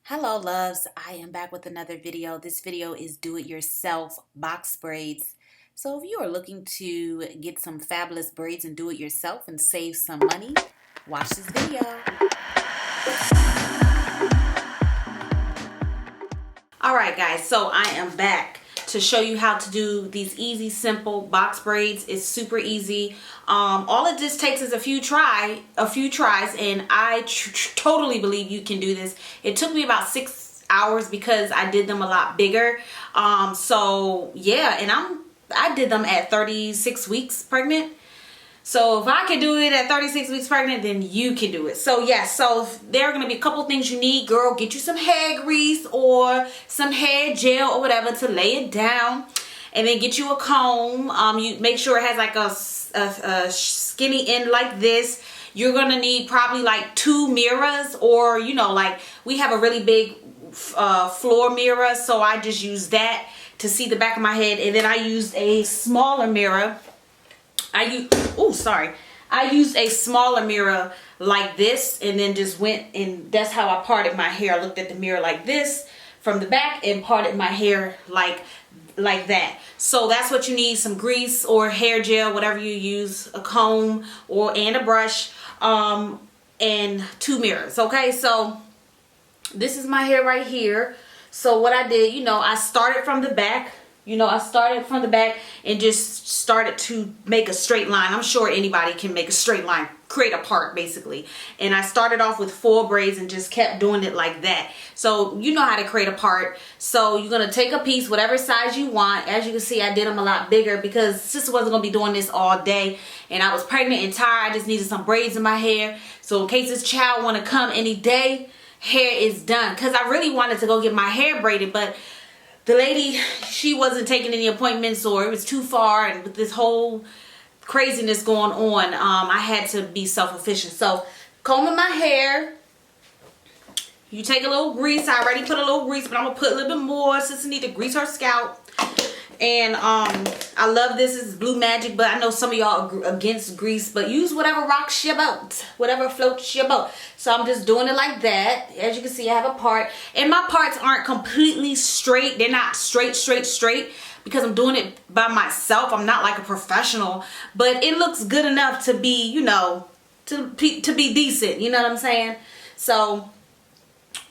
Hello loves, I am back with another video. This video is do-it-yourself box braids. So if you are looking to get some fabulous braids and do it yourself and save some money, watch this video. Alright guys, so I am back to show you how to do these easy, simple box braids. It's super easy. All it just takes is a few tries, and I totally believe you can do this. It took me about 6 hours because I did them a lot bigger. So yeah, and I did them at 36 weeks pregnant. So if I can do it at 36 weeks pregnant, then you can do it. So yes, so there are going to be a couple things you need. Girl, get you some hair grease or some hair gel or whatever to lay it down. And then get you a comb. You make sure it has like a skinny end like this. You're going to need probably like 2 mirrors, or you know, like we have a really big floor mirror. So I just use that to see the back of my head. And then I used a smaller mirror. I used a smaller mirror like this, and then just went, and that's how I parted my hair. I looked at the mirror like this from the back and parted my hair like that. So that's what you need: some grease or hair gel, whatever you use, a comb and a brush, and 2 mirrors. Okay, so this is my hair right here. So what I did, you know, I started from the back. And just started to make a straight line. I'm sure anybody can make a straight line, create a part basically. And I started off with 4 braids and just kept doing it like that. So you know how to create a part. So you're going to take a piece, whatever size you want. As you can see, I did them a lot bigger because sister wasn't going to be doing this all day. And I was pregnant and tired. I just needed some braids in my hair. So in case this child want to come any day, hair is done. Because I really wanted to go get my hair braided, but the lady, she wasn't taking any appointments, or it was too far, and with this whole craziness going on, I had to be self-efficient. So combing my hair, you take a little grease. I already put a little grease, but I'm gonna put a little bit more since I need to grease her scalp. And I love this. It's Blue Magic, but I know some of y'all are against grease, but use whatever rocks your boat, whatever floats your boat. So I'm just doing it like that. As you can see, I have a part, and my parts aren't completely straight. They're not straight because I'm doing it by myself. I'm not like a professional, but it looks good enough to be, you know, to be decent. You know what I'm saying? So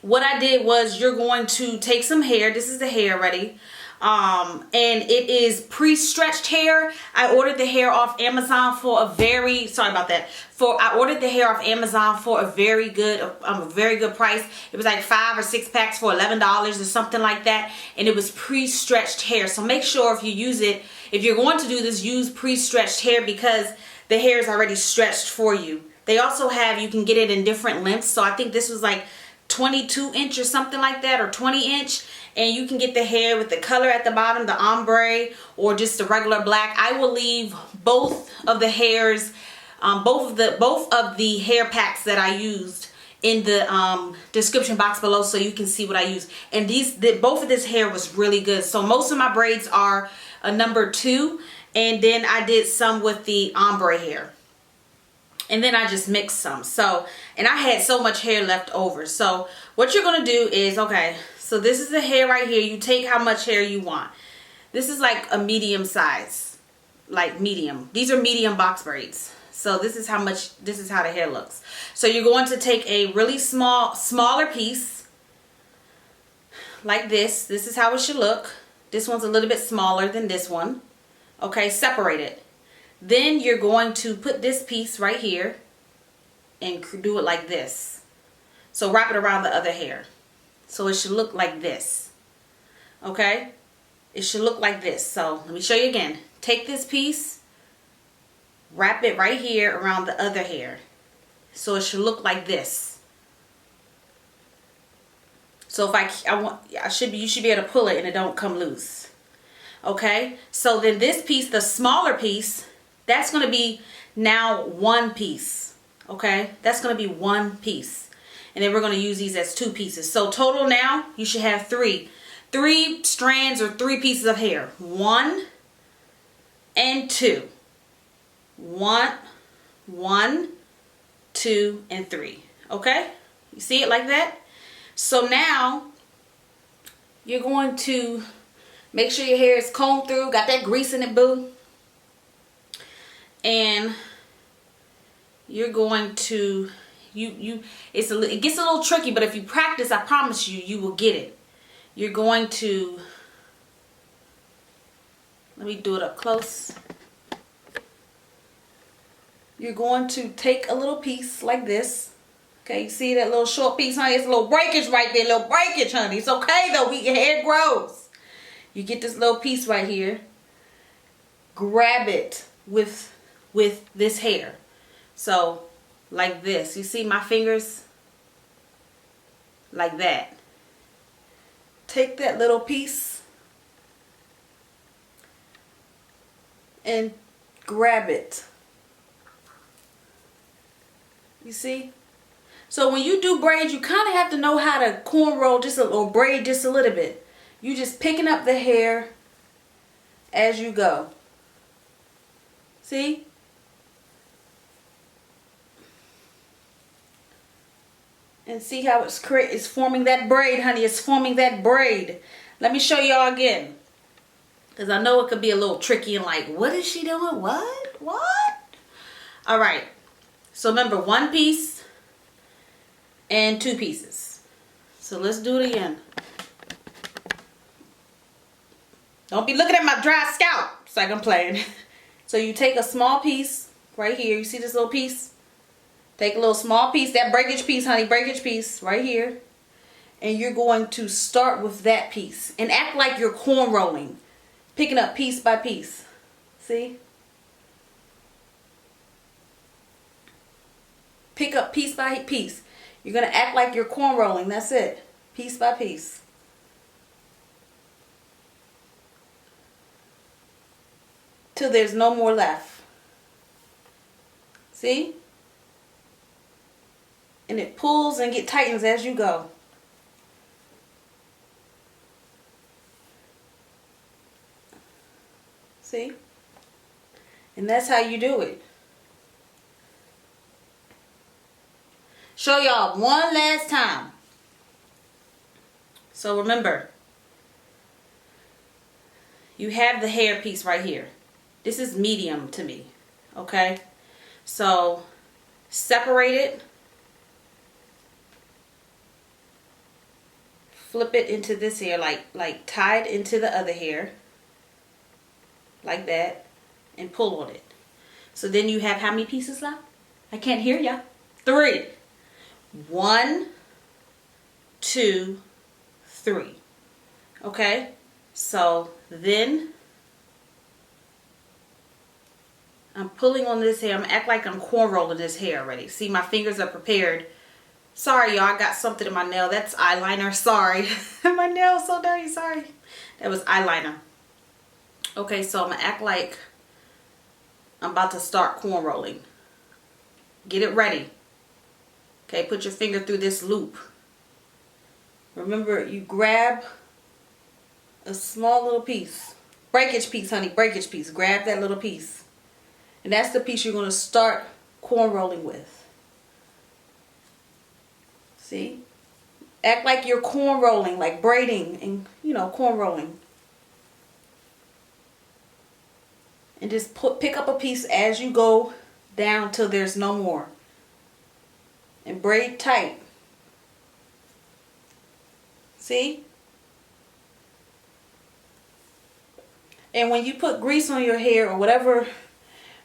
what I did was, you're going to take some hair. This is the hair ready. And it is pre-stretched hair. I ordered the hair off Amazon for a very, I ordered the hair off Amazon for a very good price. It was like 5 or 6 packs for $11 or something like that, and it was pre-stretched hair. So make sure if you use it, if you're going to do this, use pre-stretched hair, because the hair is already stretched for you. They also have, you can get it in different lengths. So I think this was like 22 inch or something like that, or 20 inch. And you can get the hair with the color at the bottom, the ombre, or just the regular black. I will leave both of the hairs, both of the hair packs that I used in the description box below, so you can see what I use. And both of this hair was really good. So most of my braids are a number 2, and then I did some with the ombre hair. And then I just mixed some. So, and I had so much hair left over. So what you're going to do is, okay, so this is the hair right here. You take how much hair you want. This is like a medium size, like medium. These are medium box braids. So this is how the hair looks. So you're going to take a really smaller piece like this. This is how it should look. This one's a little bit smaller than this one. Okay, separate it. Then you're going to put this piece right here and do it like this. So wrap it around the other hair. So it should look like this. Okay? It should look like this. So let me show you again. Take this piece, wrap it right here around the other hair. So it should look like this. So if you should be able to pull it and it don't come loose. Okay? So then this piece, the smaller piece, that's going to be now 1 piece. Okay? That's going to be 1 piece. And then we're going to use these as 2 pieces. So total now, you should have 3 strands or 3 pieces of hair. 1 and 2. 1, 2, and 3. Okay? You see it like that? So now you're going to make sure your hair is combed through, got that grease in it, boo. And you're going to, it gets a little tricky, but if you practice, I promise you, you will get it. You're going to, let me do it up close. You're going to take a little piece like this. Okay, you see that little short piece, honey? It's a little breakage right there, little breakage, honey. It's okay though, your hair grows. You get this little piece right here. Grab it with this hair. So, like this. You see my fingers? Like that. Take that little piece and grab it. You see? So when you do braids, you kind of have to know how to cornrow just a little, braid just a little bit. You just picking up the hair as you go. See? And see how it's forming that braid, honey. It's forming that braid. Let me show y'all again. Because I know it could be a little tricky and like, what is she doing? What? All right. So remember, one piece and two pieces. So let's do it again. Don't be looking at my dry scalp. It's like I'm playing. So you take a small piece right here. You see this little piece? Take a little small piece, that breakage piece, honey, breakage piece right here. And you're going to start with that piece. And act like you're corn rolling. Picking up piece by piece. See? Pick up piece by piece. You're going to act like you're corn rolling. That's it. Piece by piece. Till there's no more left. See? And it pulls and tightens as you go. See? And that's how you do it. Show y'all one last time. So remember, you have the hair piece right here. This is medium to me. Okay? So separate it. Flip it into this hair, like tie it into the other hair, like that, and pull on it. So then you have how many pieces left? I can't hear ya. 3. 1, 2, 3. Okay? So then I'm pulling on this hair. I'm gonna act like I'm corn rolling this hair already. See, my fingers are prepared. Sorry, y'all, I got something in my nail. That's eyeliner. Sorry. My nail's so dirty. Sorry. That was eyeliner. Okay, so I'm going to act like I'm about to start corn rolling. Get it ready. Okay, put your finger through this loop. Remember, you grab a small little piece. Breakage piece, honey. Breakage piece. Grab that little piece. And that's the piece you're going to start corn rolling with. See? Act like you're corn rolling, like braiding and, you know, corn rolling. And just pick up a piece as you go down till there's no more. And braid tight. See? And when you put grease on your hair or whatever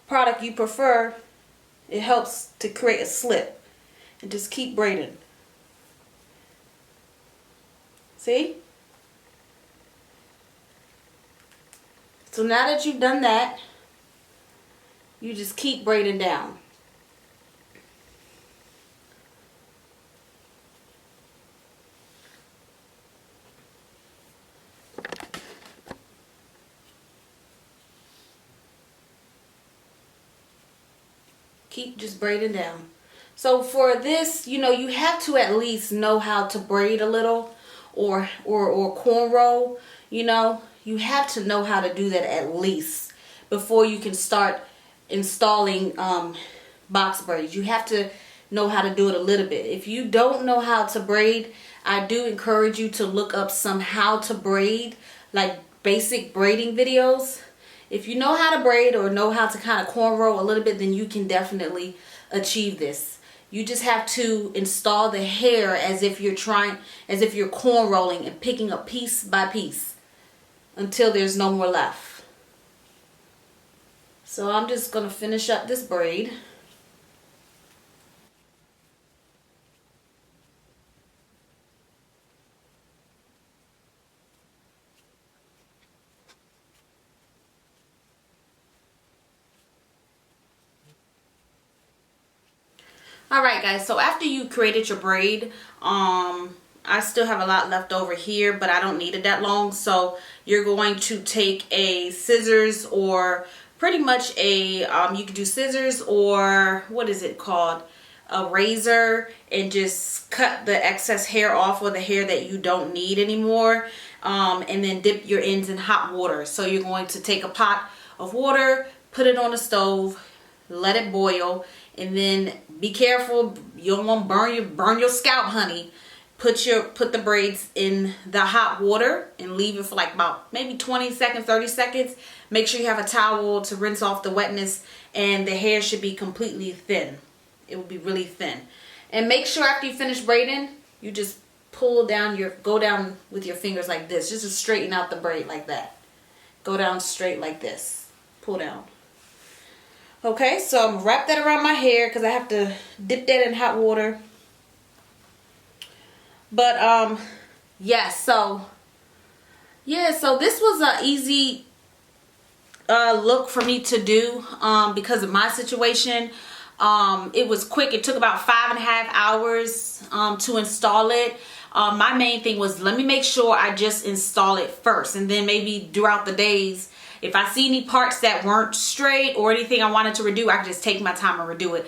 product you prefer, it helps to create a slip. And just keep braiding. See? So now that you've done that, you just keep braiding down. Keep just braiding down. So for this, you know, you have to at least know how to braid a little or cornrow, you know. You have to know how to do that at least before you can start installing box braids. You have to know how to do it a little bit. If you don't know how to braid, I do encourage you to look up some how to braid, like basic braiding videos. If you know how to braid or know how to kind of cornrow a little bit, then you can definitely achieve this. You just have to install the hair as if you're corn rolling and picking up piece by piece until there's no more left. So I'm just going to finish up this braid. Alright guys, so after you created your braid, I still have a lot left over here, but I don't need it that long. So you're going to take a scissors, or pretty much a, you could do scissors, or what is it called? A razor, and just cut the excess hair off, or the hair that you don't need anymore. And then dip your ends in hot water. So you're going to take a pot of water, put it on the stove, let it boil, and then be careful, you don't want to burn your scalp, honey. Put the braids in the hot water and leave it for like about maybe 20 seconds, 30 seconds. Make sure you have a towel to rinse off the wetness, and the hair should be completely thin. It will be really thin. And make sure after you finish braiding, you just go down with your fingers like this, just to straighten out the braid like that. Go down straight like this. Pull down. Okay, so I'm gonna wrap that around my hair because I have to dip that in hot water. But so this was an easy look for me to do because of my situation. It was quick. It took about 5.5 hours to install it. My main thing was, let me make sure I just install it first, and then maybe throughout the days, if I see any parts that weren't straight or anything I wanted to redo, I could just take my time and redo it.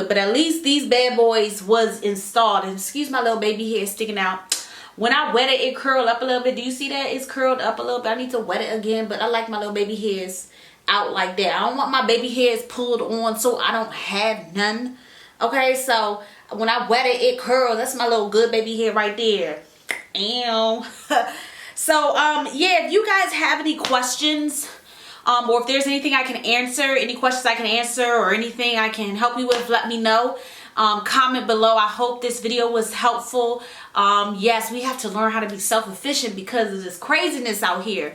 But at least these bad boys was installed. And excuse my little baby hair sticking out. When I wet it, it curled up a little bit. Do you see that? It's curled up a little bit. I need to wet it again, but I like my little baby hairs out like that. I don't want my baby hairs pulled on so I don't have none. Okay, so when I wet it, it curled. That's my little good baby hair right there. Ew. So, yeah, if you guys have any questions, or if there's anything I can answer, any questions I can answer, or anything I can help you with, let me know. Comment below. I hope this video was helpful. Yes, we have to learn how to be self-efficient because of this craziness out here.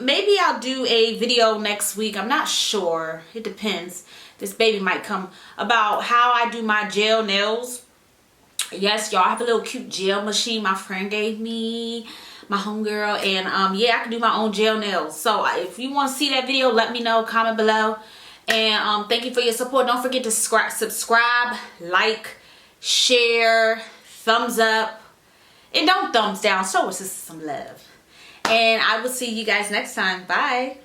Maybe I'll do a video next week. I'm not sure. It depends. This baby might come about how I do my gel nails. Yes, y'all, I have a little cute gel machine my friend gave me, my homegirl, and yeah, I can do my own gel nails. So if you want to see that video, let me know, comment below. And thank you for your support. Don't forget to subscribe, like, share, thumbs up, and don't thumbs down. Show us some love. And I will see you guys next time. Bye.